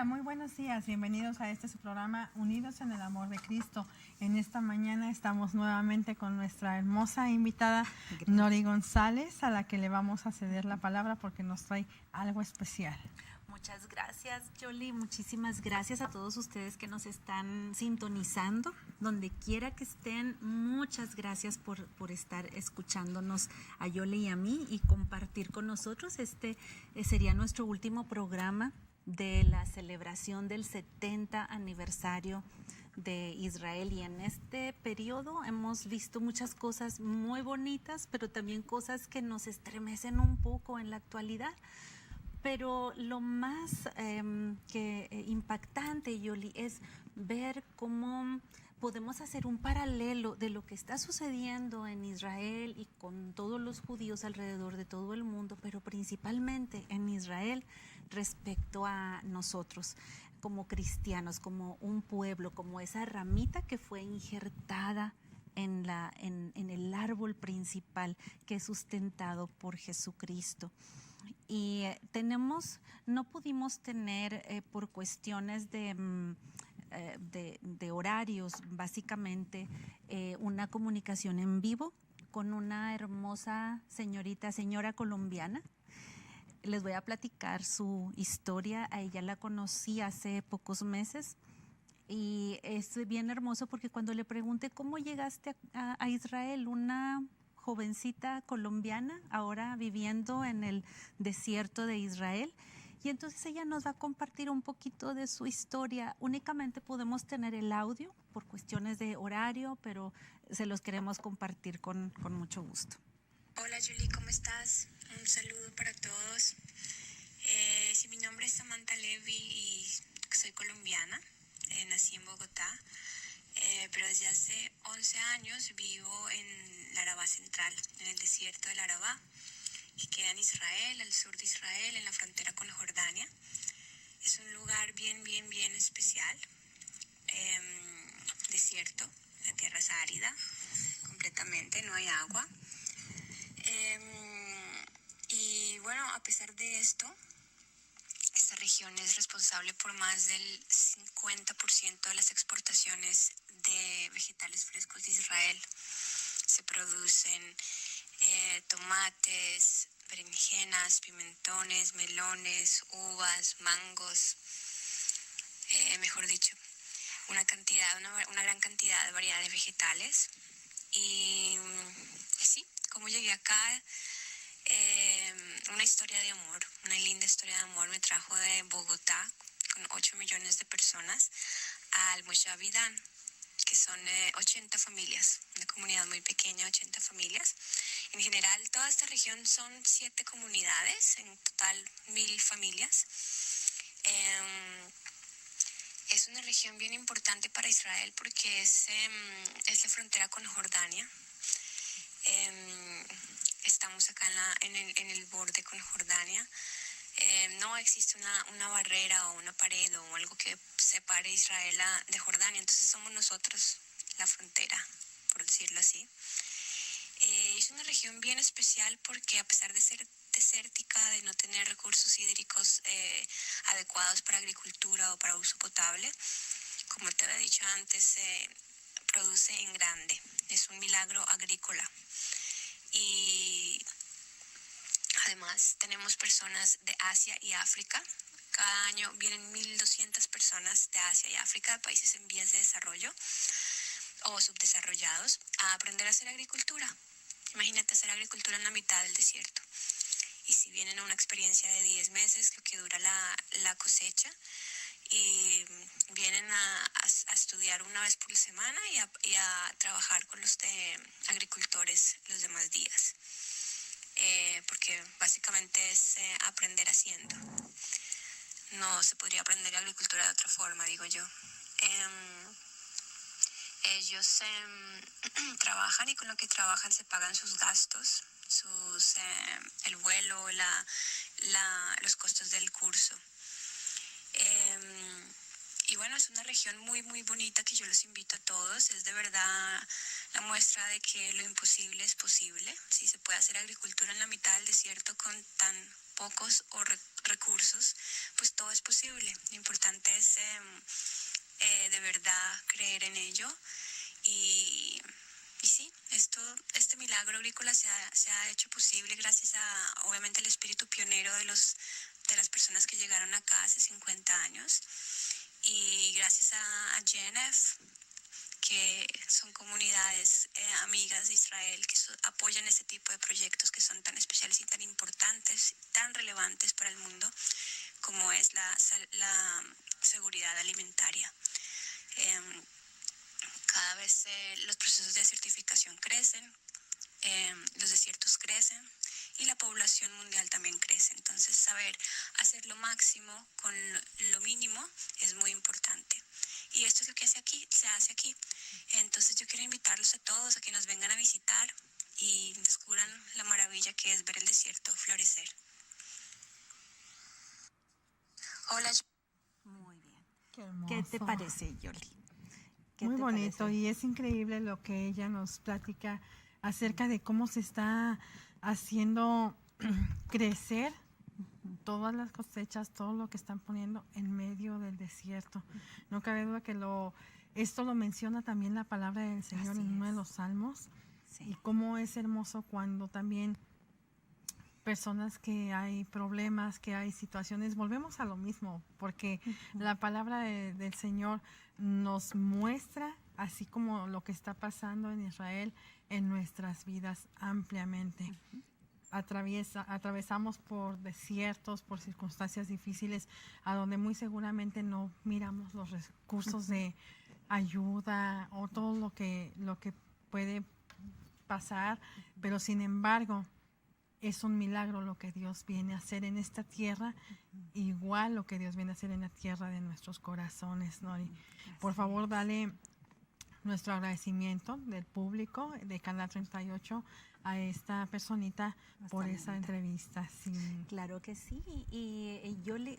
Hola, muy buenos días. Bienvenidos a su programa Unidos en el Amor de Cristo. En esta mañana estamos nuevamente con nuestra hermosa invitada Nori González, a la que le vamos a ceder la palabra porque nos trae algo especial. Muchas gracias, Yoli. Muchísimas gracias a todos ustedes que nos están sintonizando, donde quiera que estén. Muchas gracias por estar escuchándonos a Yoli y a mí y compartir con nosotros. Este sería nuestro último programa de la celebración del 70 aniversario de Israel, y en este periodo hemos visto muchas cosas muy bonitas, pero también cosas que nos estremecen un poco en la actualidad. Pero lo más impactante, Yoli, es ver cómo podemos hacer un paralelo de lo que está sucediendo en Israel y con todos los judíos alrededor de todo el mundo, pero principalmente en Israel respecto a nosotros como cristianos, como un pueblo, como esa ramita que fue injertada en el árbol principal que es sustentado por Jesucristo. Y no pudimos tener por cuestiones de horarios, básicamente, una comunicación en vivo con una hermosa señora colombiana. Les voy a platicar su historia. A ella la conocí hace pocos meses y es bien hermoso porque cuando le pregunté cómo llegaste a Israel, una jovencita colombiana, ahora viviendo en el desierto de Israel. Y entonces ella nos va a compartir un poquito de su historia. Únicamente podemos tener el audio por cuestiones de horario, pero se los queremos compartir con mucho gusto. Hola Julie, ¿cómo estás? Un saludo para todos. Sí, mi nombre es Samantha Levy y soy colombiana. Nací en Bogotá. Pero desde hace 11 años vivo en el Arabá Central, en el desierto del Arabá, que queda en Israel, al sur de Israel, en la frontera con Jordania. Es un lugar bien especial, desierto, la tierra es árida, completamente, no hay agua. Y bueno, a pesar de esto, esta región es responsable por más del 50% de las exportaciones de vegetales frescos de Israel. Se producen tomates, berenjenas, pimentones, melones, uvas, mangos, mejor dicho, una gran cantidad de variedad de vegetales. Y sí, ¿cómo llegué acá? Una historia de amor, una linda historia de amor me trajo de Bogotá, con 8 millones de personas, al Moshav Dan, que son 80 familias, una comunidad muy pequeña, 80 familias. En general, toda esta región son 7 comunidades, en total 1000 familias. Es una región bien importante para Israel porque es la frontera con Jordania. Estamos acá en el borde con Jordania. No existe una barrera o una pared o algo que separe Israel de Jordania, entonces somos nosotros la frontera, por decirlo así. Es una región bien especial porque a pesar de ser desértica, de no tener recursos hídricos adecuados para agricultura o para uso potable, como te había dicho antes, produce en grande, es un milagro agrícola. Y además tenemos personas de Asia y África. Cada año vienen 1.200 personas de Asia y África, de países en vías de desarrollo o subdesarrollados, a aprender a hacer agricultura. Imagínate hacer agricultura en la mitad del desierto. Y si vienen a una experiencia de 10 meses, lo que dura la cosecha, y vienen a estudiar una vez por semana y a trabajar con los agricultores los demás días. Porque básicamente es aprender haciendo. No se podría aprender agricultura de otra forma, digo yo. Ellos trabajan y con lo que trabajan se pagan sus gastos, el vuelo, los costos del curso. Y bueno, es una región muy bonita que yo los invito a todos. Es de verdad muestra de que lo imposible es posible. Si se puede hacer agricultura en la mitad del desierto con tan pocos recursos, pues todo es posible. Lo importante es de verdad creer en ello y sí, este milagro agrícola se ha hecho posible gracias a, obviamente, el espíritu pionero de las personas que llegaron acá hace 50 años y gracias a GNF, que son comunidades amigas de Israel que apoyan este tipo de proyectos que son tan especiales y tan importantes, tan relevantes para el mundo como es la seguridad alimentaria. Cada vez los procesos de desertificación crecen, los desiertos crecen y la población mundial también crece. Entonces, saber hacer lo máximo con lo mínimo es muy importante. Y esto es lo que se hace aquí. Entonces, yo quiero invitarlos a todos a que nos vengan a visitar y descubran la maravilla que es ver el desierto florecer. Hola. Muy bien. Qué hermoso. ¿Qué te parece, Yoli? Muy bonito, y es increíble lo que ella nos platica acerca de cómo se está haciendo crecer todas las cosechas, todo lo que están poniendo en medio del desierto. No cabe duda que esto lo menciona también la palabra del Señor Así en uno de es. los salmos. Sí. Y cómo es hermoso cuando también personas que hay problemas, que hay situaciones, volvemos a lo mismo, porque la palabra del Señor nos muestra, así como lo que está pasando en Israel, en nuestras vidas ampliamente. Atravesamos por desiertos, por circunstancias difíciles, a donde muy seguramente no miramos los recursos de ayuda o todo lo que puede pasar, pero sin embargo es un milagro lo que Dios viene a hacer en esta tierra, igual lo que Dios viene a hacer en la tierra de nuestros corazones, Nori. Por favor, dale nuestro agradecimiento del público de Canal 38 a esta personita por esa entrevista. Sí. Claro que sí, y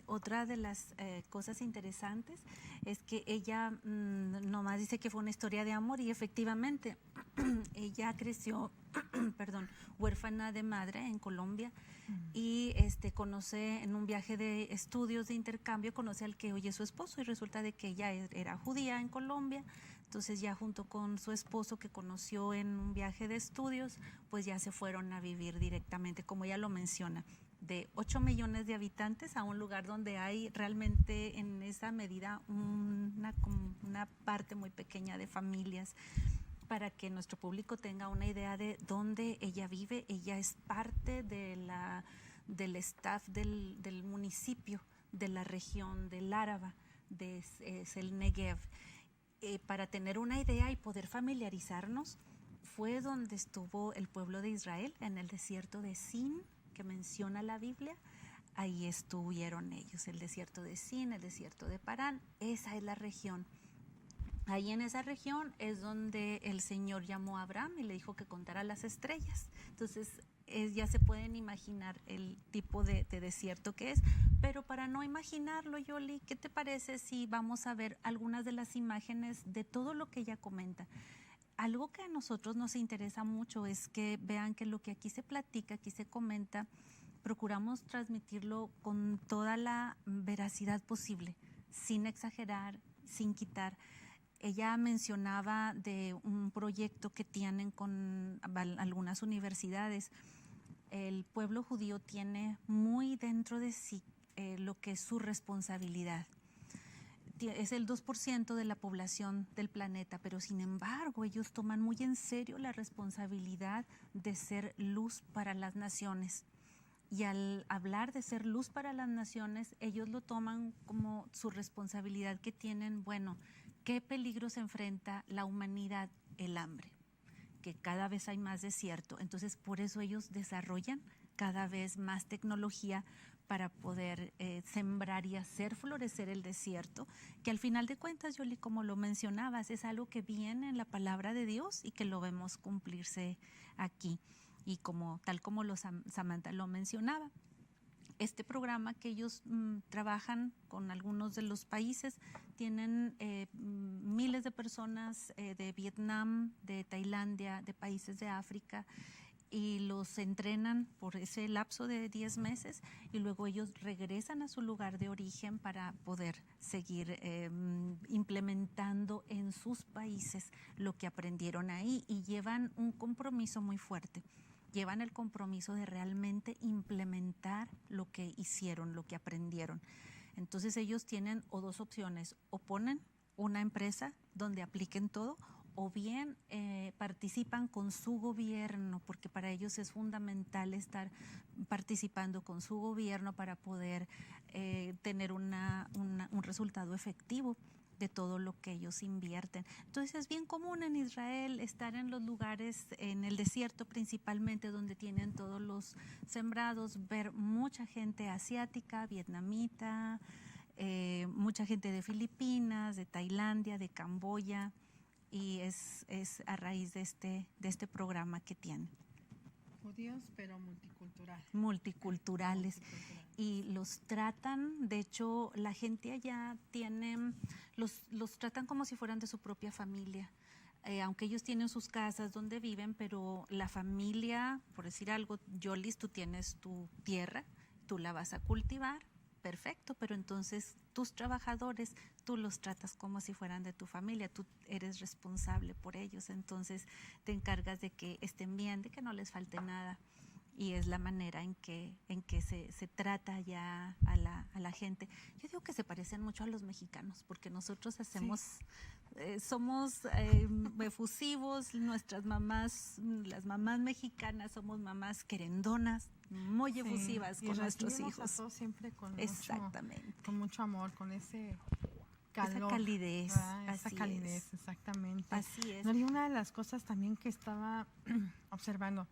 otra de las cosas interesantes es que ella nomás dice que fue una historia de amor y efectivamente ella creció huérfana de madre en Colombia y conoce en un viaje de estudios de intercambio, conoce al que hoy es su esposo y resulta de que ella era judía en Colombia. Entonces ya junto con su esposo que conoció en un viaje de estudios, pues ya se fueron a vivir directamente, como ella lo menciona, de 8 millones de habitantes a un lugar donde hay realmente en esa medida una parte muy pequeña de familias. Para que nuestro público tenga una idea de dónde ella vive, ella es parte del staff del municipio, de la región del Áraba, es el Negev. Para tener una idea y poder familiarizarnos, fue donde estuvo el pueblo de Israel, en el desierto de Sin, que menciona la Biblia. Ahí estuvieron ellos, el desierto de Sin, el desierto de Parán, esa es la región. Ahí en esa región es donde el Señor llamó a Abraham y le dijo que contara las estrellas. Entonces, ya se pueden imaginar el tipo de desierto que es. Pero para no imaginarlo, Yoli, ¿qué te parece si vamos a ver algunas de las imágenes de todo lo que ella comenta? Algo que a nosotros nos interesa mucho es que vean que lo que aquí se platica, aquí se comenta, procuramos transmitirlo con toda la veracidad posible, sin exagerar, sin quitar. Ella mencionaba de un proyecto que tienen con algunas universidades. El pueblo judío tiene muy dentro de sí lo que es su responsabilidad. Es el 2% de la población del planeta, pero sin embargo ellos toman muy en serio la responsabilidad de ser luz para las naciones. Y al hablar de ser luz para las naciones, ellos lo toman como su responsabilidad que tienen. Bueno, ¿qué peligro se enfrenta la humanidad? El hambre, que cada vez hay más desierto. Entonces, por eso ellos desarrollan cada vez más tecnología para poder sembrar y hacer florecer el desierto, que al final de cuentas, Yoli, como lo mencionabas, es algo que viene en la palabra de Dios y que lo vemos cumplirse aquí. Y tal como Samantha lo mencionaba, Este programa que ellos trabajan con algunos de los países, tienen miles de personas de Vietnam, de Tailandia, de países de África, y los entrenan por ese lapso de 10 meses y luego ellos regresan a su lugar de origen para poder seguir implementando en sus países lo que aprendieron ahí, y llevan un compromiso muy fuerte. Llevan el compromiso de realmente implementar lo que hicieron, lo que aprendieron. Entonces ellos tienen o dos opciones: o ponen una empresa donde apliquen todo, o bien participan con su gobierno, porque para ellos es fundamental estar participando con su gobierno para poder tener un resultado efectivo de todo lo que ellos invierten. Entonces es bien común en Israel estar en los lugares, en el desierto principalmente, donde tienen todos los sembrados, ver mucha gente asiática, vietnamita, mucha gente de Filipinas, de Tailandia, de Camboya, y es a raíz de este programa que tienen. Judíos, pero multiculturales. Multiculturales. Y los tratan, de hecho, la gente allá los tratan como si fueran de su propia familia. Aunque ellos tienen sus casas donde viven, pero la familia, por decir algo, Yolis, tú tienes tu tierra, tú la vas a cultivar, perfecto, pero entonces tus trabajadores, tú los tratas como si fueran de tu familia, tú eres responsable por ellos, entonces te encargas de que estén bien, de que no les falte nada. Y es la manera en que se trata ya a la gente. Yo digo que se parecen mucho a los mexicanos, porque nosotros hacemos, somos efusivos, las mamás mexicanas somos mamás querendonas, muy efusivas con nuestros hijos. A todos siempre con exactamente. Con mucho amor, con ese calor. Esa calidez. Esa calidez, exactamente. Así es. No, y una de las cosas también que estaba observando,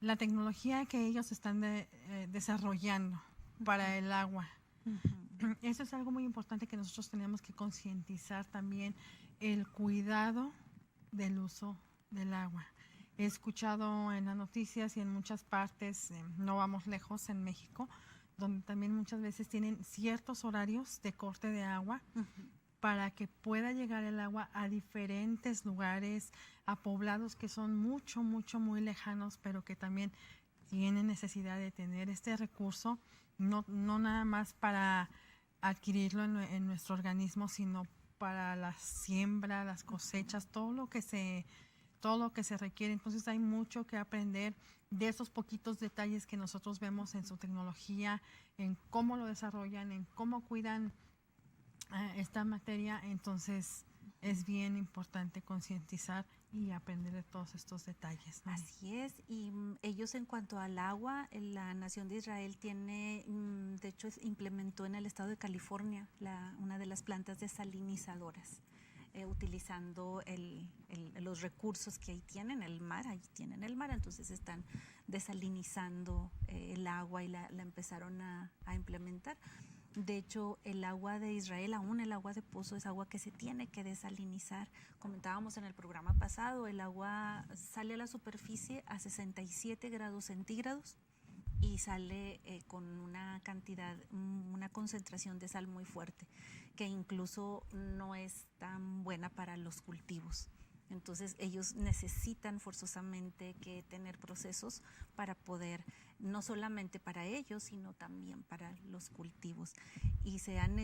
la tecnología que ellos están desarrollando para el agua. Uh-huh. Eso es algo muy importante que nosotros tenemos que concientizar también, el cuidado del uso del agua. He escuchado en las noticias y en muchas partes, no vamos lejos, en México, donde también muchas veces tienen ciertos horarios de corte de agua, uh-huh, para que pueda llegar el agua a diferentes lugares, a poblados que son muy lejanos, pero que también tienen necesidad de tener este recurso, no nada más para adquirirlo en nuestro organismo, sino para la siembra, las cosechas, todo lo que se requiere. Entonces hay mucho que aprender de esos poquitos detalles que nosotros vemos en su tecnología, en cómo lo desarrollan, en cómo cuidan esta materia. Entonces es bien importante concientizar y aprender de todos estos detalles, ¿no? Así es, y ellos, en cuanto al agua, la Nación de Israel tiene, de hecho implementó en el estado de California una de las plantas desalinizadoras, utilizando los recursos que ahí tienen el mar, entonces están desalinizando el agua y la empezaron a implementar. De hecho, el agua de Israel, aún el agua de pozo, es agua que se tiene que desalinizar. Comentábamos en el programa pasado, el agua sale a la superficie a 67 grados centígrados y sale con una concentración de sal muy fuerte, que incluso no es tan buena para los cultivos. Entonces ellos necesitan forzosamente que tener procesos para poder, no solamente para ellos, sino también para los cultivos. Y se han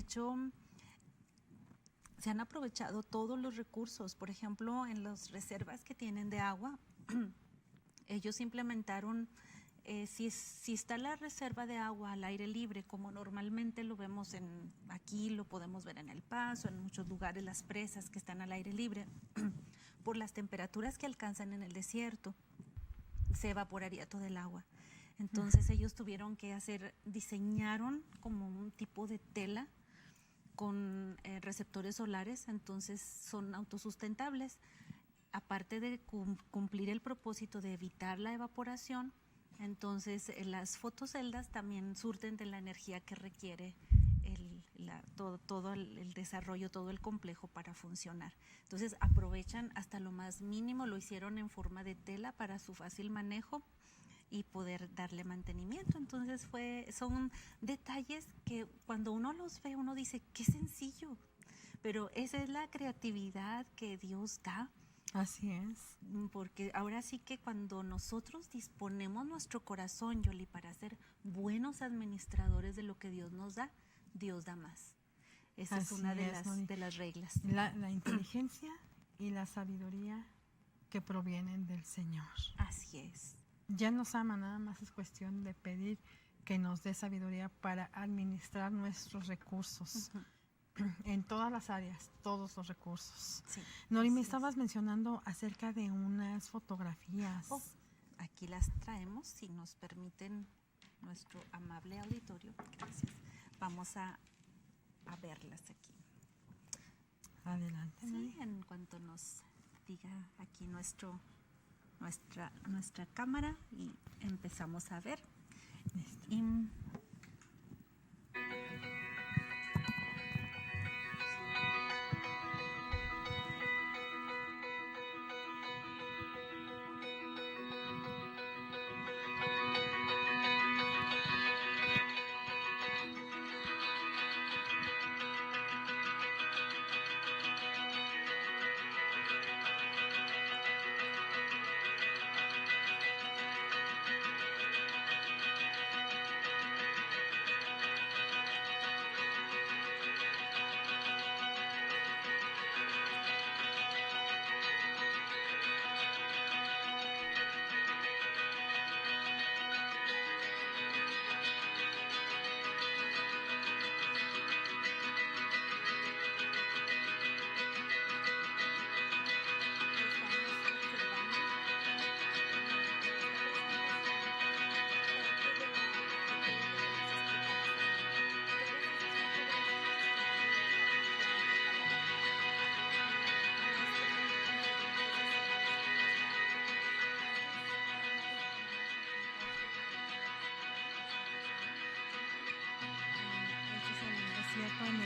aprovechado todos los recursos. Por ejemplo, en las reservas que tienen de agua, ellos implementaron, si está la reserva de agua al aire libre, como normalmente lo vemos aquí lo podemos ver en El Paso, en muchos lugares, las presas que están al aire libre, por las temperaturas que alcanzan en el desierto, se evaporaría todo el agua. Entonces ellos tuvieron que diseñaron como un tipo de tela con receptores solares, entonces son autosustentables. Aparte de cumplir el propósito de evitar la evaporación, entonces las fotoceldas también surten de la energía que requiere todo el desarrollo, todo el complejo para funcionar. Entonces aprovechan hasta lo más mínimo, lo hicieron en forma de tela para su fácil manejo, y poder darle mantenimiento. Entonces son detalles que cuando uno los ve, uno dice, qué sencillo, pero esa es la creatividad que Dios da. Así es. Porque ahora sí que cuando nosotros disponemos nuestro corazón, Yoli, para ser buenos administradores de lo que Dios nos da, Dios da más. Esa es una de las reglas. La inteligencia y la sabiduría que provienen del Señor. Así es. Ya nos ama, nada más es cuestión de pedir que nos dé sabiduría para administrar nuestros recursos. En todas las áreas, todos los recursos. Sí, Nori, me estabas mencionando acerca de unas fotografías. Aquí las traemos, si nos permiten nuestro amable auditorio. Gracias. Vamos a verlas aquí. Adelante. Sí, en cuanto nos diga aquí nuestra cámara y empezamos a ver. Y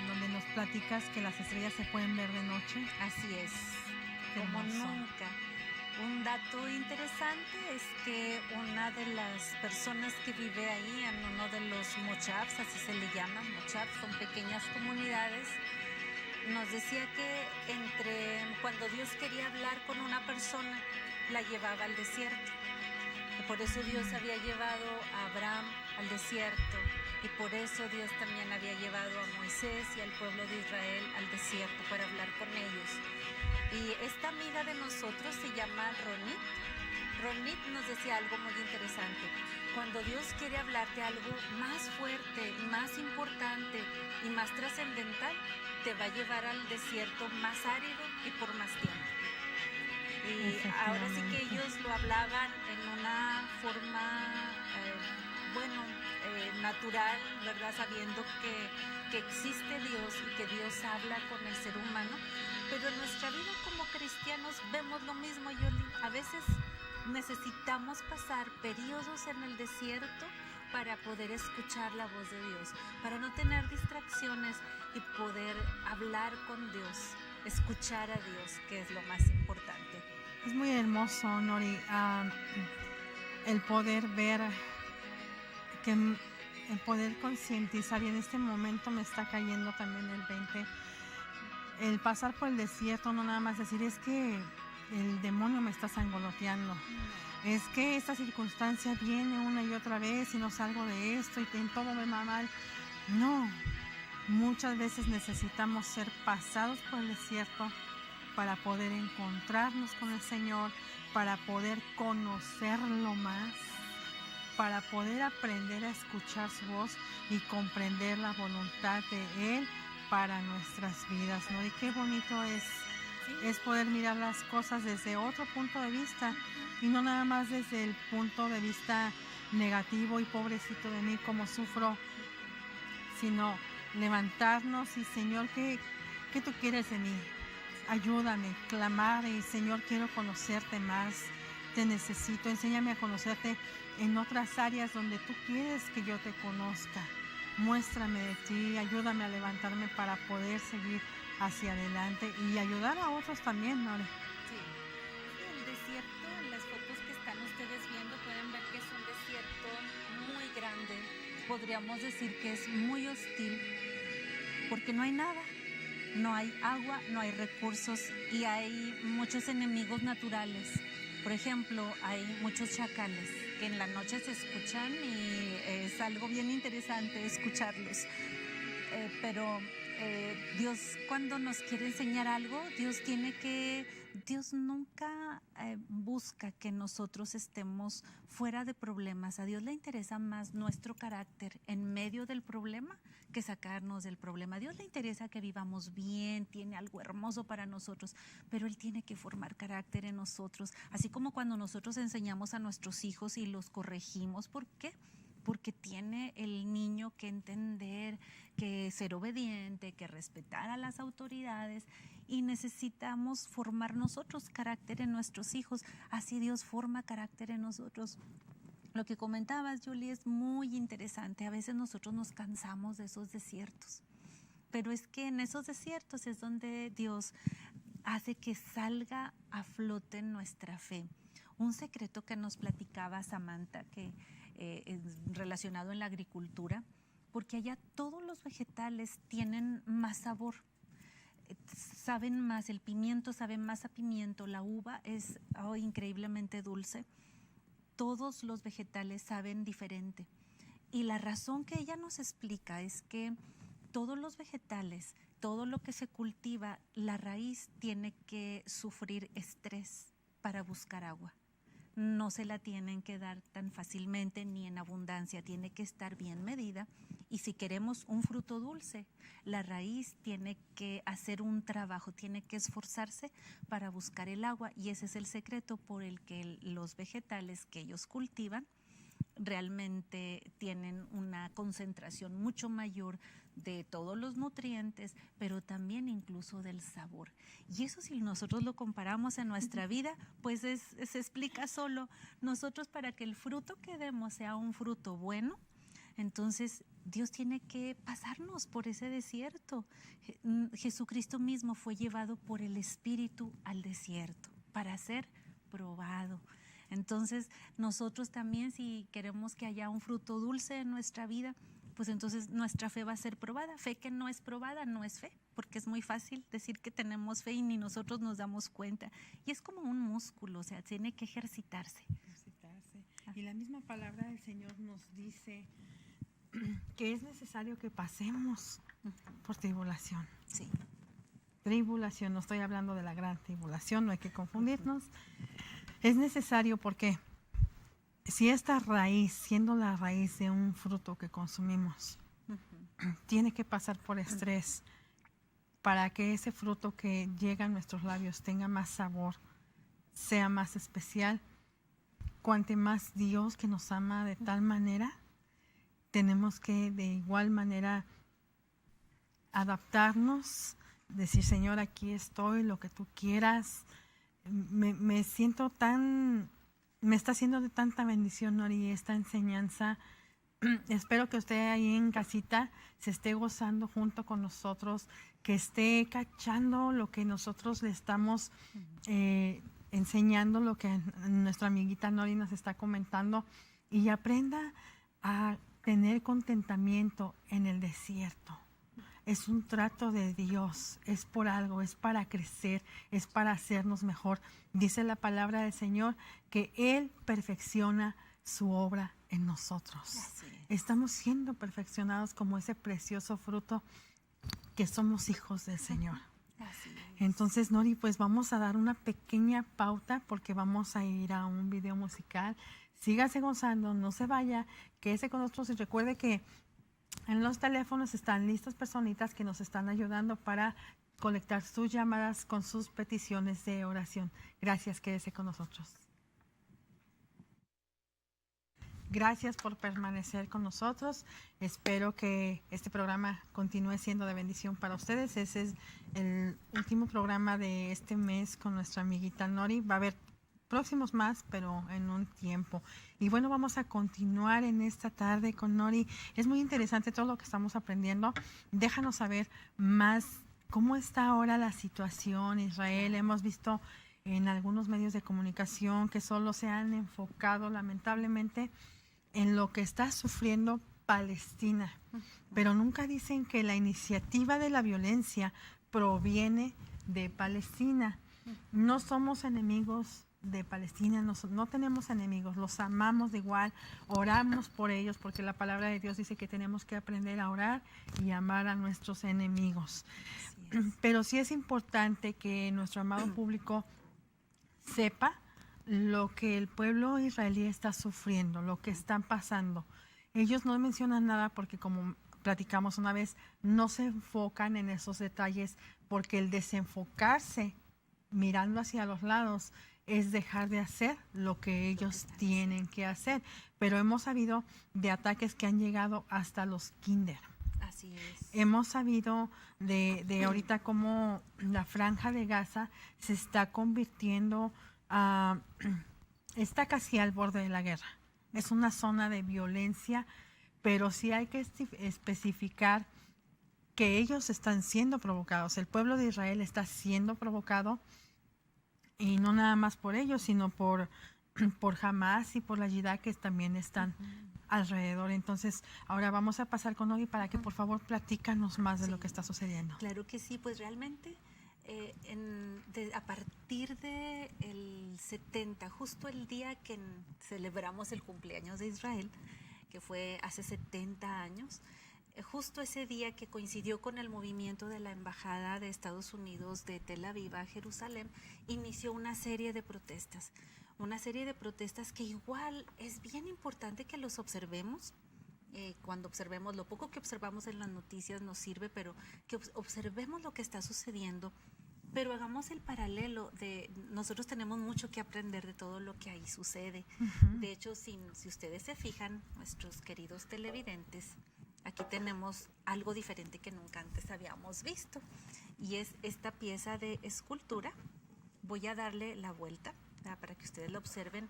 donde nos platicas que las estrellas se pueden ver de noche. Así es, Qué como hermoso. nunca. Un dato interesante es que una de las personas que vive ahí, en uno de los mochavs, así se le llaman, mochavs, son pequeñas comunidades, nos decía que cuando Dios quería hablar con una persona, la llevaba al desierto. Y por eso Dios había llevado a Abraham al desierto. Y por eso Dios también había llevado a Moisés y al pueblo de Israel al desierto para hablar con ellos. Y esta amiga de nosotros se llama Ronit. Ronit nos decía algo muy interesante. Cuando Dios quiere hablarte algo más fuerte, más importante y más trascendental, te va a llevar al desierto más árido y por más tiempo. Y ahora sí que ellos lo hablaban en una forma, natural, ¿verdad? Sabiendo que existe Dios y que Dios habla con el ser humano. Pero en nuestra vida como cristianos vemos lo mismo, Yoli. A veces necesitamos pasar periodos en el desierto para poder escuchar la voz de Dios, para no tener distracciones y poder hablar con Dios, escuchar a Dios, que es lo más importante. Es muy hermoso, Nori, el poder ver, el poder concientizar, y en este momento me está cayendo también el 20, el pasar por el desierto, no nada más decir, es que el demonio me está sangoloteando, es que esta circunstancia viene una y otra vez y no salgo de esto y en todo me va mal. No, muchas veces necesitamos ser pasados por el desierto para poder encontrarnos con el Señor, para poder conocerlo más, para poder aprender a escuchar su voz y comprender la voluntad de Él para nuestras vidas, ¿no? Y qué bonito es poder mirar las cosas desde otro punto de vista y no nada más desde el punto de vista negativo y pobrecito de mí, como sufro, sino levantarnos y Señor, ¿qué tú quieres de mí? Ayúdame, clamar y Señor, quiero conocerte más, te necesito, enséñame a conocerte en otras áreas donde tú quieres que yo te conozca. Muéstrame de ti, ayúdame a levantarme para poder seguir hacia adelante y ayudar a otros también, ¿no? Sí, el desierto, en las fotos que están ustedes viendo, pueden ver que es un desierto podríamos decir que es muy hostil porque no hay nada. No hay agua, no hay recursos y hay muchos enemigos naturales. Por ejemplo, hay muchos chacales que en la noche se escuchan y es algo bien interesante escucharlos. Pero Dios, cuando nos quiere enseñar algo, Dios nunca busca que nosotros estemos fuera de problemas. A Dios le interesa más nuestro carácter en medio del problema que sacarnos del problema. A Dios le interesa que vivamos bien, tiene algo hermoso para nosotros, pero Él tiene que formar carácter en nosotros. Así como cuando nosotros enseñamos a nuestros hijos y los corregimos, ¿por qué? Porque tiene el niño que entender, que ser obediente, que respetar a las autoridades, y necesitamos formar nosotros carácter en nuestros hijos. Así Dios forma carácter en nosotros. Lo que comentabas, Julie, es muy interesante. A veces nosotros nos cansamos de esos desiertos, pero es que en esos desiertos es donde Dios hace que salga a flote nuestra fe. Un secreto que nos platicaba Samantha, que relacionado en la agricultura, porque allá todos los vegetales tienen más sabor, saben más, el pimiento sabe más a pimiento, la uva es increíblemente dulce, todos los vegetales saben diferente. Y la razón que ella nos explica es que todos los vegetales, todo lo que se cultiva, la raíz tiene que sufrir estrés para buscar agua. No se la tienen que dar tan fácilmente ni en abundancia, tiene que estar bien medida. Y si queremos un fruto dulce, la raíz tiene que hacer un trabajo, tiene que esforzarse para buscar el agua, y ese es el secreto por el que los vegetales que ellos cultivan realmente tienen una concentración mucho mayor de todos los nutrientes, pero también incluso del sabor. Y eso, si nosotros lo comparamos en nuestra vida, pues se explica solo. Nosotros, para que el fruto que demos sea un fruto bueno, entonces Dios tiene que pasarnos por ese desierto. Jesucristo mismo fue llevado por el Espíritu al desierto para ser probado. Entonces nosotros también, si queremos que haya un fruto dulce en nuestra vida, pues entonces nuestra fe va a ser probada. Fe que no es probada no es fe, porque es muy fácil decir que tenemos fe y ni nosotros nos damos cuenta. Y es como un músculo, o sea, tiene que ejercitarse. Y la misma palabra del Señor nos dice que es necesario que pasemos por tribulación. Sí. Tribulación, no estoy hablando de la gran tribulación, no hay que confundirnos. Es necesario porque si esta raíz, siendo la raíz de un fruto que consumimos, tiene que pasar por estrés para que ese fruto que llega a nuestros labios tenga más sabor, sea más especial, cuanto más Dios, que nos ama de tal manera, tenemos que de igual manera adaptarnos, decir, Señor, aquí estoy, lo que tú quieras. Me siento me está haciendo de tanta bendición, Nori, esta enseñanza. Espero que usted ahí en casita se esté gozando junto con nosotros, que esté cachando lo que nosotros le estamos enseñando, lo que nuestra amiguita Nori nos está comentando, y aprenda a tener contentamiento en el desierto. Es un trato de Dios, es por algo, es para crecer, es para hacernos mejor. Dice la palabra del Señor que Él perfecciona su obra en nosotros. Estamos siendo perfeccionados como ese precioso fruto que somos hijos del Señor. Entonces, Nori, pues vamos a dar una pequeña pauta porque vamos a ir a un video musical. Sígase gozando, no se vaya, quédese con nosotros y recuerde que en los teléfonos están listas personitas que nos están ayudando para colectar sus llamadas con sus peticiones de oración. Gracias, quédese con nosotros. Gracias por permanecer con nosotros. Espero que este programa continúe siendo de bendición para ustedes. Ese es el último programa de este mes con nuestra amiguita Nori. Va a haber próximos más, pero en un tiempo. Y bueno, vamos a continuar en esta tarde con Nori. Es muy interesante todo lo que estamos aprendiendo. Déjanos saber más cómo está ahora la situación en Israel. Hemos visto en algunos medios de comunicación que solo se han enfocado lamentablemente en lo que está sufriendo Palestina, pero nunca dicen que la iniciativa de la violencia proviene de Palestina. No somos enemigos de Palestina, no tenemos enemigos, los amamos de igual, oramos por ellos, porque la palabra de Dios dice que tenemos que aprender a orar y amar a nuestros enemigos. Pero sí es importante que nuestro amado público sepa lo que el pueblo israelí está sufriendo, lo que están pasando. Ellos no mencionan nada porque, como platicamos una vez, no se enfocan en esos detalles, porque el desenfocarse mirando hacia los lados es dejar de hacer lo que ellos tienen que hacer. Pero hemos sabido de ataques que han llegado hasta los kinder. Así es. Hemos sabido de ahorita cómo la Franja de Gaza se está convirtiendo a... está casi al borde de la guerra. Es una zona de violencia, pero sí hay que especificar que ellos están siendo provocados. El pueblo de Israel está siendo provocado, y no nada más por ellos, sino por Hamas y por la Yidá, que también están alrededor. Entonces, ahora vamos a pasar con Nori para que por favor platícanos más de lo que está sucediendo. Claro que sí, pues realmente a partir del 70, justo el día que celebramos el cumpleaños de Israel, que fue hace 70 años, justo ese día que coincidió con el movimiento de la Embajada de Estados Unidos de Tel Aviv a Jerusalén, inició una serie de protestas. Una serie de protestas que igual es bien importante que los observemos. Cuando observemos, lo poco que observamos en las noticias nos sirve, pero que observemos lo que está sucediendo, pero hagamos el paralelo de nosotros tenemos mucho que aprender de todo lo que ahí sucede. De hecho, si ustedes se fijan, nuestros queridos televidentes, aquí tenemos algo diferente que nunca antes habíamos visto, y es esta pieza de escultura. Voy a darle la vuelta para que ustedes lo observen.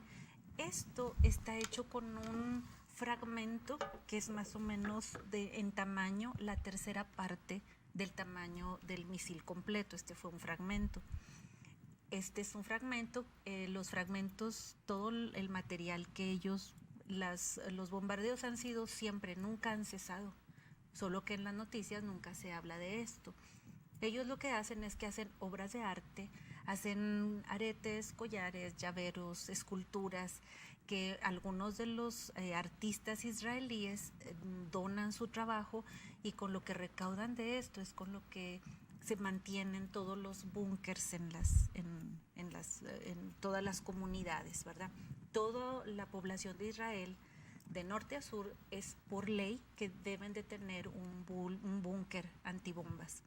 Esto está hecho con un fragmento que es más o menos en tamaño la tercera parte del tamaño del misil completo. Este fue un fragmento. Este es un fragmento. Los fragmentos, todo el material que ellos, los bombardeos han sido siempre, nunca han cesado, solo que en las noticias nunca se habla de esto. Ellos lo que hacen es que hacen obras de arte, hacen aretes, collares, llaveros, esculturas, que algunos de los artistas israelíes donan su trabajo, y con lo que recaudan de esto es con lo que se mantienen todos los búnkers en todas las comunidades, ¿verdad? Toda la población de Israel, de norte a sur, es por ley que deben de tener un búnker antibombas.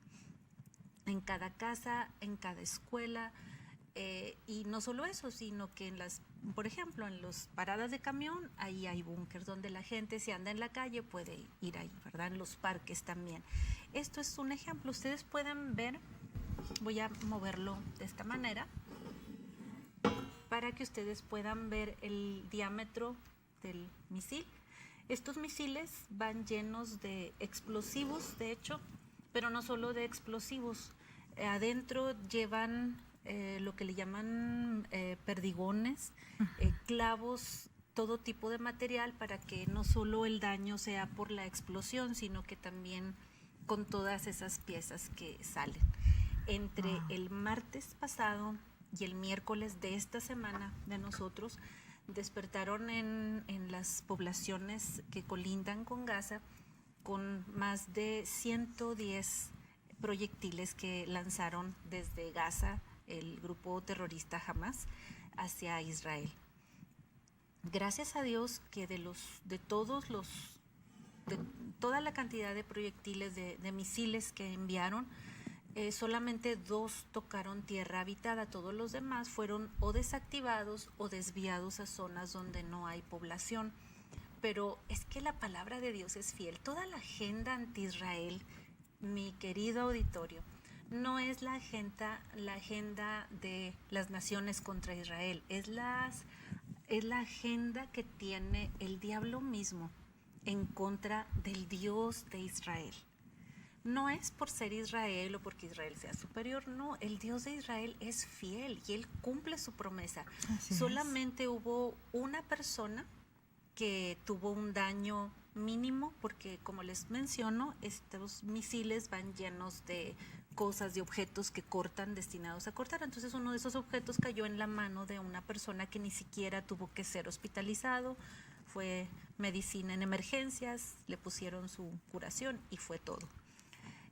En cada casa, en cada escuela, y no solo eso, sino que por ejemplo, en las paradas de camión, ahí hay búnkers donde la gente, si anda en la calle, puede ir ahí, ¿verdad? En los parques también. Esto es un ejemplo. Ustedes pueden ver, voy a moverlo de esta manera, para que ustedes puedan ver el diámetro del misil. Estos misiles van llenos de explosivos, de hecho, pero no solo de explosivos. Adentro llevan lo que le llaman perdigones, clavos, todo tipo de material, para que no solo el daño sea por la explosión, sino que también con todas esas piezas que salen. Entre el martes pasado y el miércoles de esta semana de nosotros, despertaron en las poblaciones que colindan con Gaza con más de 110 proyectiles que lanzaron desde Gaza el grupo terrorista Hamas hacia Israel. Gracias a Dios que de toda la cantidad de proyectiles, de misiles que enviaron, solamente 2 tocaron tierra habitada. Todos los demás fueron o desactivados o desviados a zonas donde no hay población. Pero es que la palabra de Dios es fiel. Toda la agenda anti-Israel, mi querido auditorio, no es la agenda de las naciones contra Israel, es la agenda que tiene el diablo mismo en contra del Dios de Israel. No es por ser Israel o porque Israel sea superior, no, el Dios de Israel es fiel y Él cumple su promesa. Solamente hubo una persona que tuvo un daño mínimo porque, como les menciono, estos misiles van llenos de cosas, de objetos que cortan, destinados a cortar. Entonces uno de esos objetos cayó en la mano de una persona que ni siquiera tuvo que ser hospitalizado, fue medicina en emergencias, le pusieron su curación y fue todo.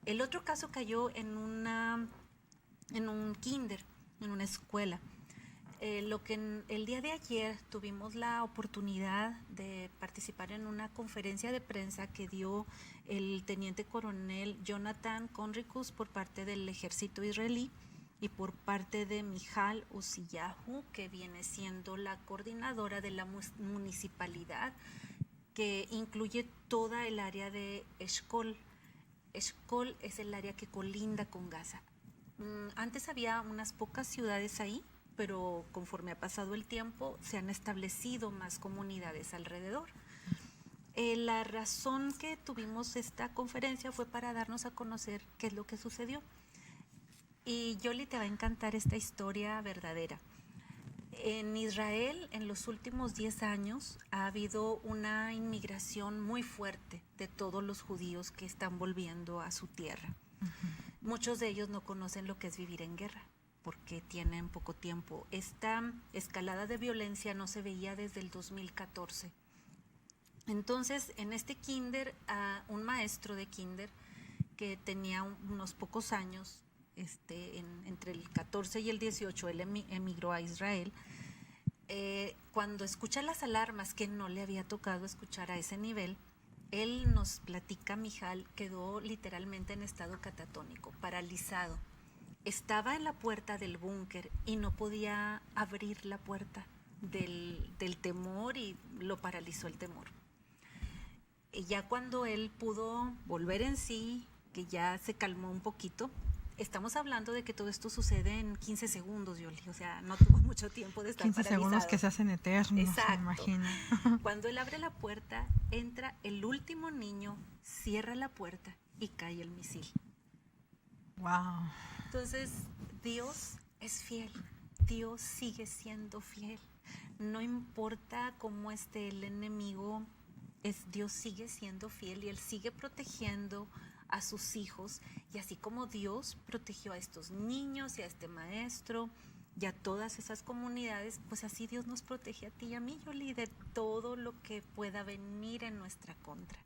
El otro caso cayó en un kinder, en una escuela. El día de ayer tuvimos la oportunidad de participar en una conferencia de prensa que dio el teniente coronel Jonathan Conricus por parte del ejército israelí y por parte de Mijal Uziyahu, que viene siendo la coordinadora de la municipalidad, que incluye toda el área de Eshkol. Eshkol es el área que colinda con Gaza. Antes había unas pocas ciudades ahí, pero conforme ha pasado el tiempo se han establecido más comunidades alrededor. La razón que tuvimos esta conferencia fue para darnos a conocer qué es lo que sucedió. Y Yoli, te va a encantar esta historia verdadera. En Israel, en los últimos 10 años, ha habido una inmigración muy fuerte de todos los judíos que están volviendo a su tierra. Muchos de ellos no conocen lo que es vivir en guerra, porque tienen poco tiempo. Esta escalada de violencia no se veía desde el 2014. Entonces, en este kinder, un maestro de kinder que tenía unos pocos años, entre el 14 y el 18, él emigró a Israel. Cuando escucha las alarmas, que no le había tocado escuchar a ese nivel, él nos platica, Mijal, quedó literalmente en estado catatónico, paralizado. Estaba en la puerta del búnker y no podía abrir la puerta del temor, y lo paralizó el temor. Y ya cuando él pudo volver en sí, que ya se calmó un poquito, estamos hablando de que todo esto sucede en 15 segundos, Yoli, o sea, no tuvo mucho tiempo de estar 15 paralizado. segundos que se hacen eternos, Exacto. me imagino. Cuando él abre la puerta, entra el último niño, cierra la puerta y cae el misil. Wow. Entonces, Dios es fiel, Dios sigue siendo fiel. No importa cómo esté el enemigo, Dios sigue siendo fiel y Él sigue protegiendo a sus hijos. Y así como Dios protegió a estos niños y a este maestro y a todas esas comunidades, pues así Dios nos protege a ti y a mí, Yoli, de todo lo que pueda venir en nuestra contra.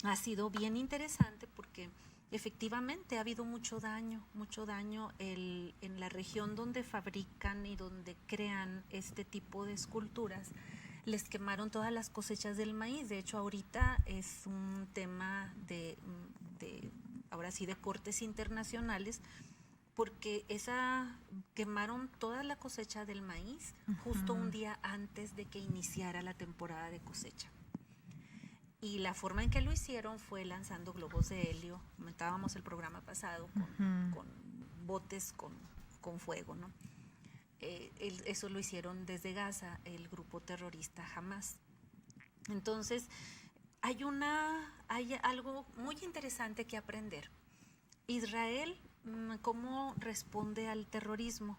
Ha sido bien interesante porque efectivamente ha habido mucho daño en la región donde fabrican y donde crean este tipo de esculturas. Les quemaron todas las cosechas del maíz. De hecho, ahorita es un tema ahora sí, de cortes internacionales, porque quemaron toda la cosecha del maíz justo un día antes de que iniciara la temporada de cosecha. Y la forma en que lo hicieron fue lanzando globos de helio. Comentábamos el programa pasado con botes con fuego, ¿no? Eso lo hicieron desde Gaza, el grupo terrorista Hamas. Entonces, hay algo muy interesante que aprender. Israel, ¿cómo responde al terrorismo?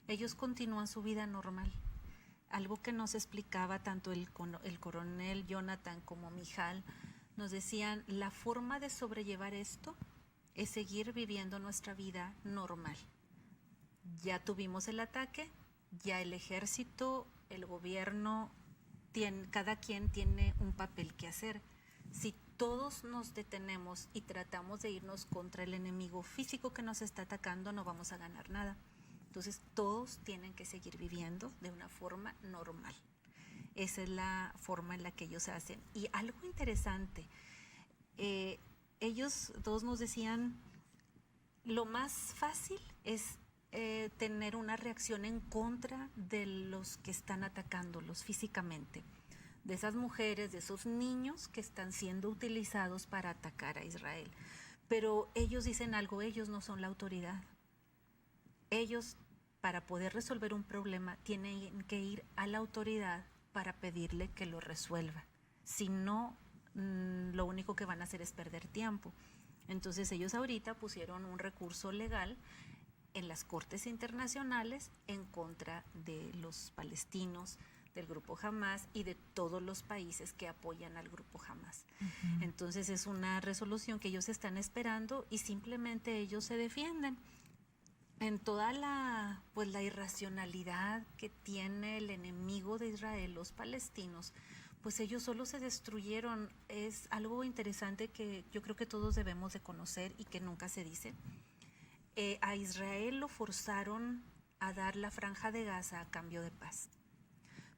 Ellos continúan su vida normal. Algo que nos explicaba tanto el coronel Jonathan como Mijal, nos decían, la forma de sobrellevar esto es seguir viviendo nuestra vida normal. Ya tuvimos el ataque, ya el ejército, el gobierno, cada quien tiene un papel que hacer. Si todos nos detenemos y tratamos de irnos contra el enemigo físico que nos está atacando, no vamos a ganar nada. Entonces todos tienen que seguir viviendo de una forma normal. Esa es la forma en la que ellos hacen. Y algo interesante, ellos todos nos decían, lo más fácil es tener una reacción en contra de los que están atacándolos físicamente, de esas mujeres, de esos niños que están siendo utilizados para atacar a Israel. Pero ellos dicen algo, ellos no son la autoridad. Ellos, para poder resolver un problema, tienen que ir a la autoridad para pedirle que lo resuelva. Si no, lo único que van a hacer es perder tiempo. Entonces ellos ahorita pusieron un recurso legal en las cortes internacionales en contra de los palestinos, del grupo Hamás y de todos los países que apoyan al grupo Hamás. Entonces es una resolución que ellos están esperando y simplemente ellos se defienden en toda la irracionalidad que tiene el enemigo de Israel, los palestinos. Pues ellos solo se destruyeron. Es algo interesante que yo creo que todos debemos de conocer y que nunca se dice. A Israel lo forzaron a dar la franja de Gaza a cambio de paz.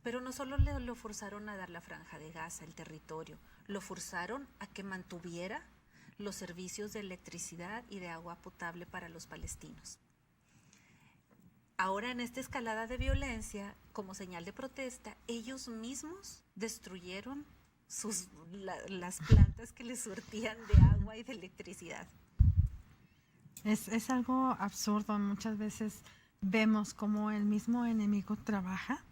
Pero no solo lo forzaron a dar la franja de Gaza, el territorio, lo forzaron a que mantuviera los servicios de electricidad y de agua potable para los palestinos. Ahora, en esta escalada de violencia, como señal de protesta, ellos mismos destruyeron las plantas que les surtían de agua y de electricidad. Es algo absurdo. Muchas veces vemos cómo el mismo enemigo trabaja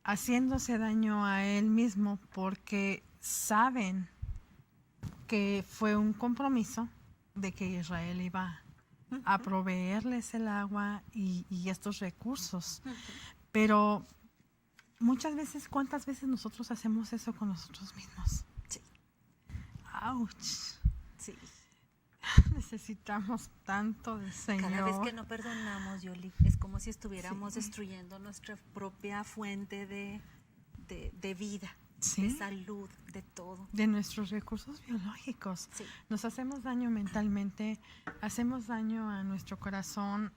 haciéndose daño a él mismo porque saben que fue un compromiso de que Israel iba a proveerles el agua y estos recursos. Pero muchas veces, ¿cuántas veces nosotros hacemos eso con nosotros mismos? Sí. ¡Auch! Sí. Necesitamos tanto del Señor. Cada vez que no perdonamos, Yoli, es como si estuviéramos destruyendo nuestra propia fuente de vida, de salud, de todo. De nuestros recursos biológicos. Sí. Nos hacemos daño mentalmente, hacemos daño a nuestro corazón.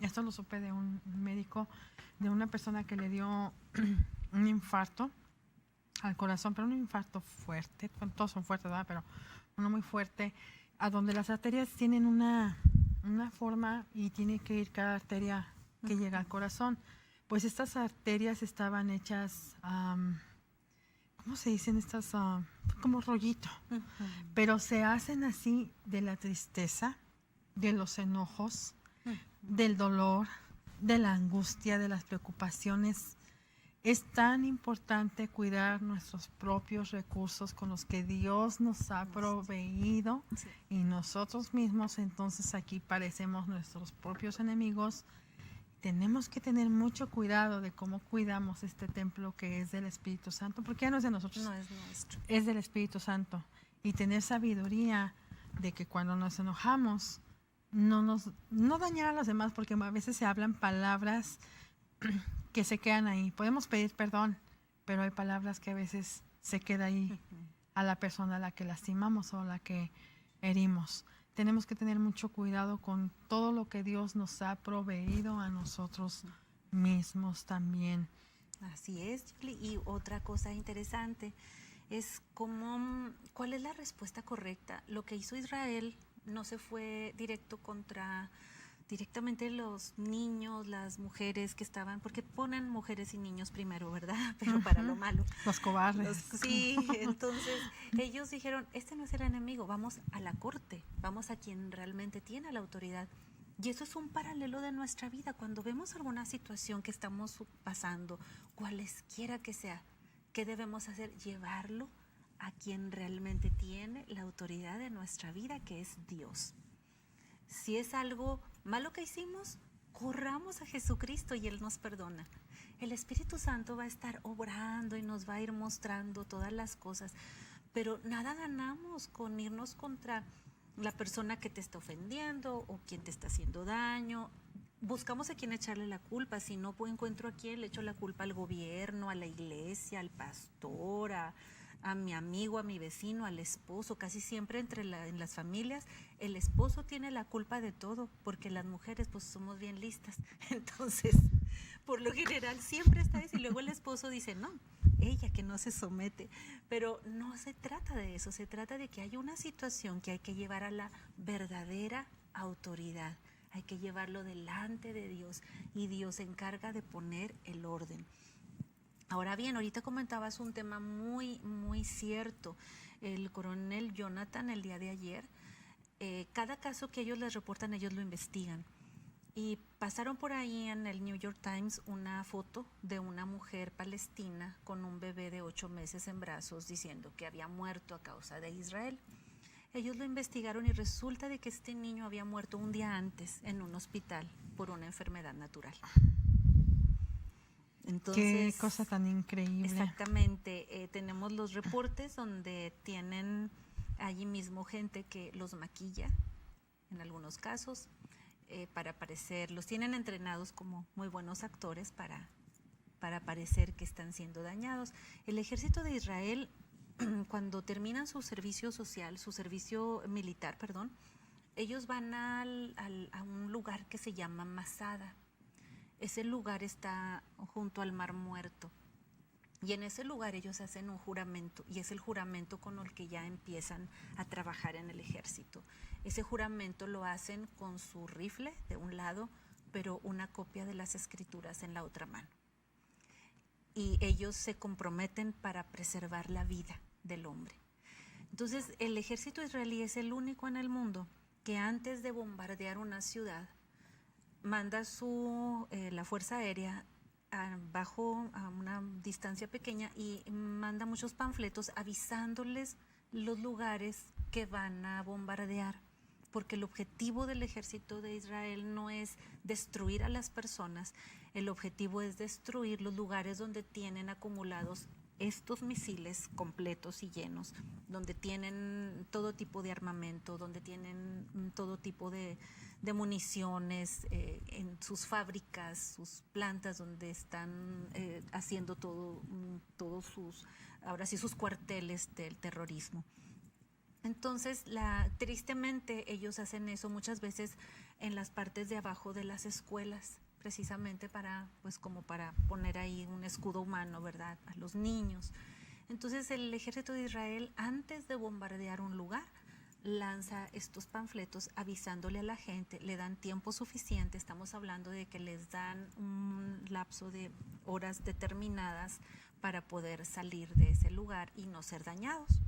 Esto lo supe de un médico, de una persona que le dio un infarto al corazón, pero un infarto fuerte. Todos son fuertes, ¿verdad? Pero uno muy fuerte, a donde las arterias tienen una forma y tiene que ir cada arteria que llega al corazón. Pues estas arterias estaban hechas, ¿cómo se dicen estas? Como rollito. Pero se hacen así de la tristeza, de los enojos, del dolor, de la angustia, de las preocupaciones. Es tan importante cuidar nuestros propios recursos con los que Dios nos ha proveído y nosotros mismos entonces aquí parecemos nuestros propios enemigos. Tenemos que tener mucho cuidado de cómo cuidamos este templo que es del Espíritu Santo, porque ya no es de nosotros, No es nuestro. es del Espíritu Santo. Y tener sabiduría de que cuando nos enojamos, no dañar a los demás, porque a veces se hablan palabras que se quedan ahí. Podemos pedir perdón, pero hay palabras que a veces se queda ahí a la persona a la que lastimamos o a la que herimos. Tenemos que tener mucho cuidado con todo lo que Dios nos ha proveído a nosotros mismos también. Así es, Yoli. Y otra cosa interesante es cuál es la respuesta correcta. Lo que hizo Israel no se fue directamente los niños, las mujeres que estaban, porque ponen mujeres y niños primero, ¿verdad? Pero para lo malo. Los cobardes. Sí, entonces ellos dijeron, este no es el enemigo, vamos a la corte, vamos a quien realmente tiene la autoridad. Y eso es un paralelo de nuestra vida. Cuando vemos alguna situación que estamos pasando, cualesquiera que sea, ¿qué debemos hacer? Llevarlo a quien realmente tiene la autoridad de nuestra vida, que es Dios. Si es algo malo que hicimos, corramos a Jesucristo y Él nos perdona. El Espíritu Santo va a estar obrando y nos va a ir mostrando todas las cosas, pero nada ganamos con irnos contra la persona que te está ofendiendo o quien te está haciendo daño. Buscamos a quien echarle la culpa. Si no encuentro a quién, le echo la culpa al gobierno, a la iglesia, al pastor, a mi amigo, a mi vecino, al esposo. Casi siempre en las familias el esposo tiene la culpa de todo, porque las mujeres pues somos bien listas. Entonces, por lo general siempre está eso, y luego el esposo dice, no, ella que no se somete. Pero no se trata de eso, se trata de que hay una situación que hay que llevar a la verdadera autoridad. Hay que llevarlo delante de Dios y Dios se encarga de poner el orden. Ahora bien, ahorita comentabas un tema muy, muy cierto. El coronel Jonathan el día de ayer, cada caso que ellos les reportan, ellos lo investigan. Y pasaron por ahí en el New York Times una foto de una mujer palestina con un bebé de 8 meses en brazos diciendo que había muerto a causa de Israel. Ellos lo investigaron y resulta de que este niño había muerto un día antes en un hospital por una enfermedad natural. Entonces, qué cosa tan increíble. Exactamente. Tenemos los reportes donde tienen allí mismo gente que los maquilla, en algunos casos, para parecer, los tienen entrenados como muy buenos actores para parecer que están siendo dañados. El ejército de Israel, cuando terminan su servicio social, su servicio militar, perdón, ellos van a un lugar que se llama Masada. Ese lugar está junto al Mar Muerto. Y en ese lugar ellos hacen un juramento, y es el juramento con el que ya empiezan a trabajar en el ejército. Ese juramento lo hacen con su rifle de un lado, pero una copia de las escrituras en la otra mano. Y ellos se comprometen para preservar la vida del hombre. Entonces, el ejército israelí es el único en el mundo que antes de bombardear una ciudad manda la fuerza aérea bajo a una distancia pequeña y manda muchos panfletos avisándoles los lugares que van a bombardear, porque el objetivo del ejército de Israel no es destruir a las personas, el objetivo es destruir los lugares donde tienen acumulados estos misiles completos y llenos, donde tienen todo tipo de armamento, donde tienen todo tipo de municiones, en sus fábricas, sus plantas donde están haciendo todos sus cuarteles del terrorismo. Entonces, tristemente ellos hacen eso muchas veces en las partes de abajo de las escuelas, precisamente para poner ahí un escudo humano, ¿verdad?, a los niños. Entonces, el ejército de Israel, antes de bombardear un lugar, lanza estos panfletos avisándole a la gente, le dan tiempo suficiente, estamos hablando de que les dan un lapso de horas determinadas para poder salir de ese lugar y no ser dañados.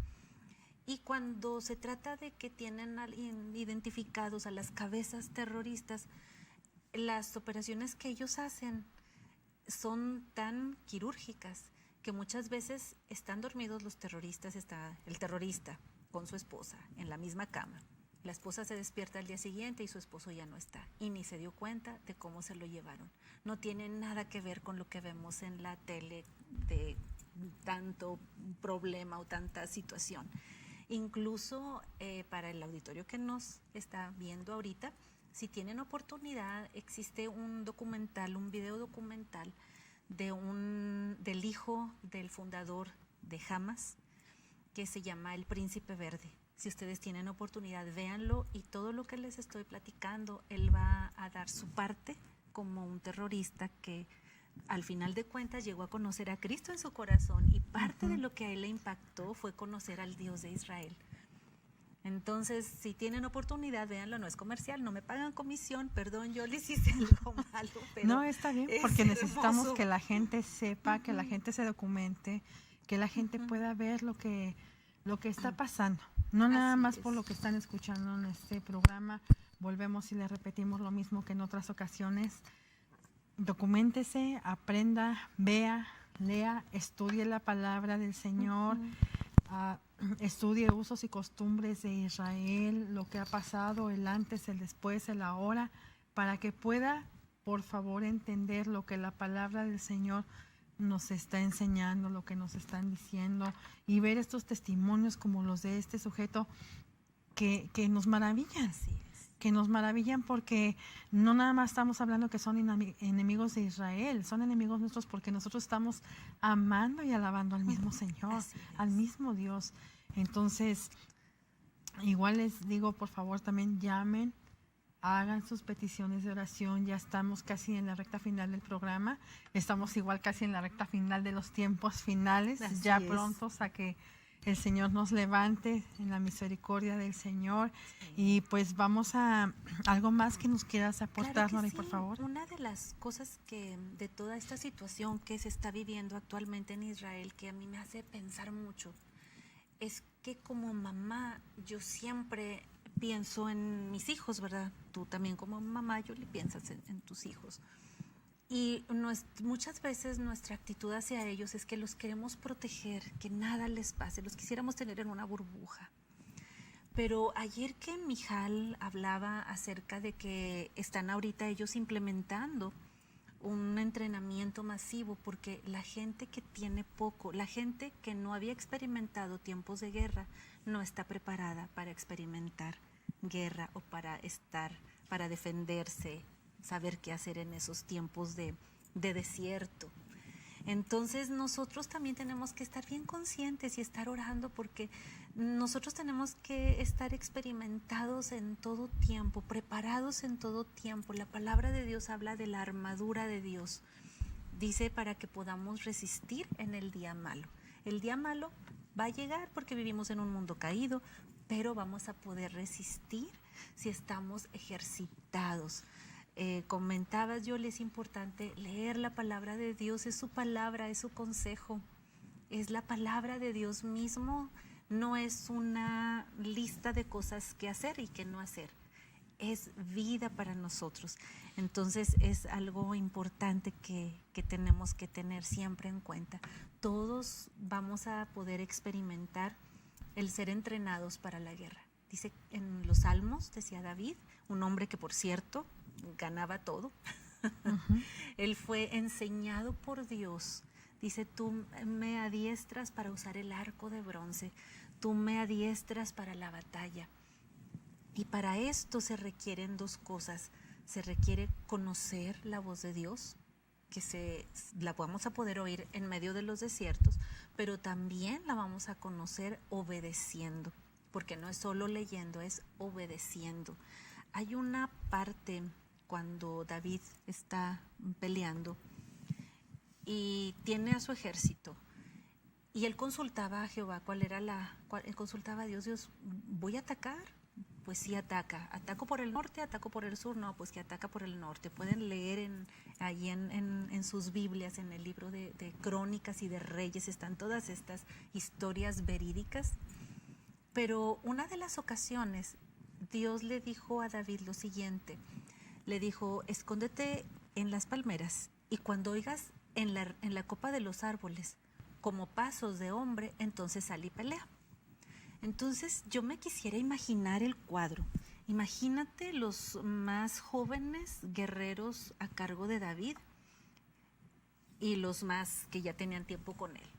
Y cuando se trata de que tienen identificados a las cabezas terroristas, las operaciones que ellos hacen son tan quirúrgicas que muchas veces están dormidos los terroristas, está el terrorista con su esposa en la misma cama. La esposa se despierta al día siguiente y su esposo ya no está y ni se dio cuenta de cómo se lo llevaron. No tiene nada que ver con lo que vemos en la tele de tanto problema o tanta situación. Incluso para el auditorio que nos está viendo ahorita, si tienen oportunidad, existe un video documental del hijo del fundador de Hamas, que se llama El Príncipe Verde. Si ustedes tienen oportunidad, véanlo, y todo lo que les estoy platicando, él va a dar su parte como un terrorista que al final de cuentas llegó a conocer a Cristo en su corazón, y parte de lo que a él le impactó fue conocer al Dios de Israel. Entonces, si tienen oportunidad, véanlo, no es comercial, no me pagan comisión, perdón, yo les hice algo malo, pero no, está bien, porque necesitamos que la gente sepa, que la gente se documente, que la gente pueda ver lo que está pasando, no nada más por lo que están escuchando en este programa. Volvemos y les repetimos lo mismo que en otras ocasiones: documéntese, aprenda, vea, lea, estudie la palabra del Señor, estudie usos y costumbres de Israel, lo que ha pasado, el antes, el después, el ahora, para que pueda, por favor, entender lo que la palabra del Señor nos está enseñando, lo que nos están diciendo, y ver estos testimonios como los de este sujeto que nos maravillan. Que nos maravillan, porque no nada más estamos hablando que son enemigos de Israel, son enemigos nuestros porque nosotros estamos amando y alabando al mismo Señor, al mismo Dios. Entonces, igual les digo, por favor, también llamen, hagan sus peticiones de oración. Ya estamos casi en la recta final del programa, estamos igual casi en la recta final de los tiempos finales, ya prontos a que el Señor nos levante en la misericordia del Señor. Y pues vamos a algo más que nos quieras aportar, Nori, por favor. Una de las cosas de toda esta situación que se está viviendo actualmente en Israel, que a mí me hace pensar mucho, es que como mamá yo siempre pienso en mis hijos, ¿verdad? Tú también como mamá, yo le piensas en tus hijos. Y muchas veces nuestra actitud hacia ellos es que los queremos proteger, que nada les pase, los quisiéramos tener en una burbuja. Pero ayer que Mijal hablaba acerca de que están ahorita ellos implementando un entrenamiento avivamiento masivo, porque la gente que tiene poco, la gente que no había experimentado tiempos de guerra, no está preparada para experimentar guerra o para defenderse, saber qué hacer en esos tiempos de desierto. Entonces nosotros también tenemos que estar bien conscientes y estar orando, porque nosotros tenemos que estar experimentados en todo tiempo, preparados en todo tiempo. La palabra de Dios habla de la armadura de Dios. Dice para que podamos resistir en el día malo. El día malo va a llegar porque vivimos en un mundo caído, pero vamos a poder resistir si estamos ejercitados. Comentabas, Yoli, es importante leer la palabra de Dios, es su palabra, es su consejo, es la palabra de Dios mismo, no es una lista de cosas que hacer y que no hacer, es vida para nosotros. Entonces es algo importante que tenemos que tener siempre en cuenta. Todos vamos a poder experimentar el ser entrenados para la guerra. Dice en los Salmos, decía David, un hombre que, por cierto, ganaba todo. Él fue enseñado por Dios. Dice, tú me adiestras para usar el arco de bronce, tú me adiestras para la batalla. Y para esto se requieren dos cosas. Se requiere conocer la voz de Dios, que la vamos a poder oír en medio de los desiertos, pero también la vamos a conocer obedeciendo, porque no es solo leyendo, es obedeciendo. Hay una parte cuando David está peleando y tiene a su ejército y él consultaba a Jehová él consultaba a Dios, ¿voy a atacar? Pues sí, ataco por el norte, ataco por el sur, no, pues que ataca por el norte. Pueden leer ahí en sus Biblias, en el libro de Crónicas y de Reyes, están todas estas historias verídicas. Pero una de las ocasiones Dios le dijo a David lo siguiente, le dijo, escóndete en las palmeras y cuando oigas en la copa de los árboles como pasos de hombre, entonces sal y pelea. Entonces yo me quisiera imaginar el cuadro. Imagínate los más jóvenes guerreros a cargo de David y los más que ya tenían tiempo con él.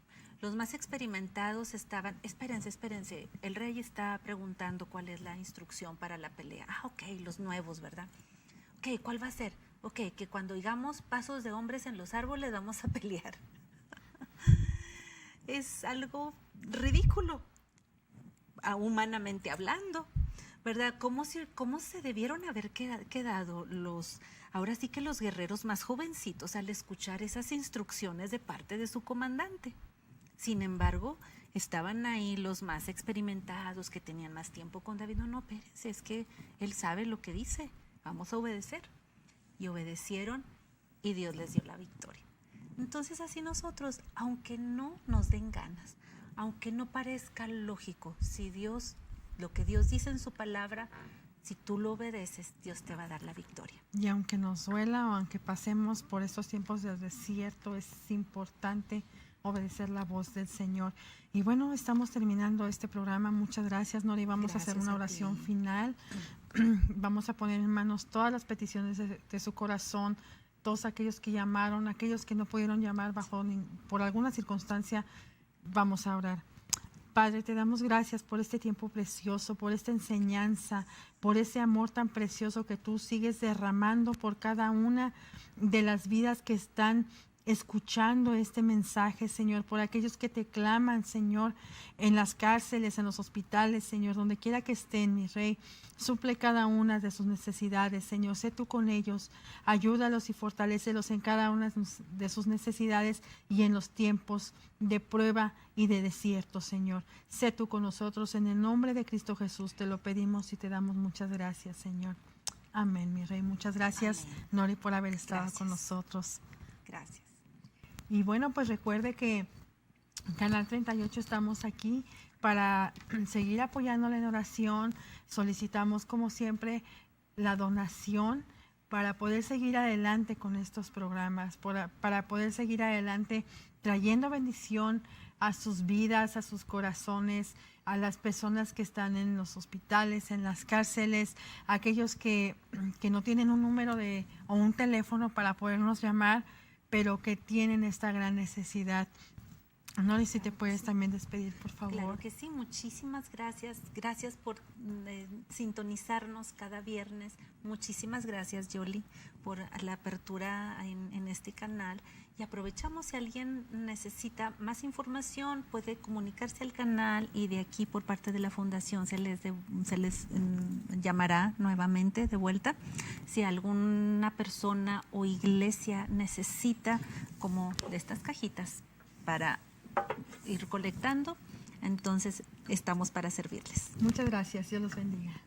Los más experimentados estaban, espérense, el rey está preguntando cuál es la instrucción para la pelea. Ok, los nuevos, ¿verdad? Ok, ¿cuál va a ser? Ok, que cuando oigamos pasos de hombres en los árboles vamos a pelear. Es algo ridículo, humanamente hablando, ¿verdad? ¿Cómo se debieron haber quedado ahora sí que los guerreros más jovencitos al escuchar esas instrucciones de parte de su comandante? Sin embargo, estaban ahí los más experimentados que tenían más tiempo con David. No, espérense, es que él sabe lo que dice, vamos a obedecer. Y obedecieron y Dios les dio la victoria. Entonces así nosotros, aunque no nos den ganas, aunque no parezca lógico, lo que Dios dice en su palabra, si tú lo obedeces, Dios te va a dar la victoria. Y aunque nos duela o aunque pasemos por estos tiempos de desierto, es importante obedecer la voz del Señor. Y bueno, estamos terminando este programa. Muchas gracias, Nori. Vamos a hacer una oración final. Vamos a poner en manos todas las peticiones de su corazón, todos aquellos que llamaron, aquellos que no pudieron llamar por alguna circunstancia. Vamos a orar. Padre, te damos gracias por este tiempo precioso, por esta enseñanza, por ese amor tan precioso que tú sigues derramando por cada una de las vidas que están escuchando este mensaje, Señor, por aquellos que te claman, Señor, en las cárceles, en los hospitales, Señor, donde quiera que estén, mi Rey. Suple cada una de sus necesidades, Señor. Sé tú con ellos. Ayúdalos y fortalécelos en cada una de sus necesidades y en los tiempos de prueba y de desierto, Señor. Sé tú con nosotros. En el nombre de Cristo Jesús te lo pedimos y te damos muchas gracias, Señor. Amén, mi Rey. Muchas gracias, amén, Nori, por haber estado con nosotros. Gracias. Y bueno, pues recuerde que Canal 38 estamos aquí para seguir apoyándole en oración. Solicitamos, como siempre, la donación para poder seguir adelante con estos programas, para poder seguir adelante trayendo bendición a sus vidas, a sus corazones, a las personas que están en los hospitales, en las cárceles, aquellos que no tienen un número o un teléfono para podernos llamar, pero que tienen esta gran necesidad. Nori, si te puedes también despedir, por favor. Claro que sí, muchísimas gracias. Gracias por sintonizarnos cada viernes. Muchísimas gracias, Yoli, por la apertura en este canal. Y aprovechamos, si alguien necesita más información, puede comunicarse al canal, y de aquí por parte de la Fundación se les llamará nuevamente de vuelta. Si alguna persona o iglesia necesita como de estas cajitas para ir colectando, entonces estamos para servirles. Muchas gracias, Dios los bendiga.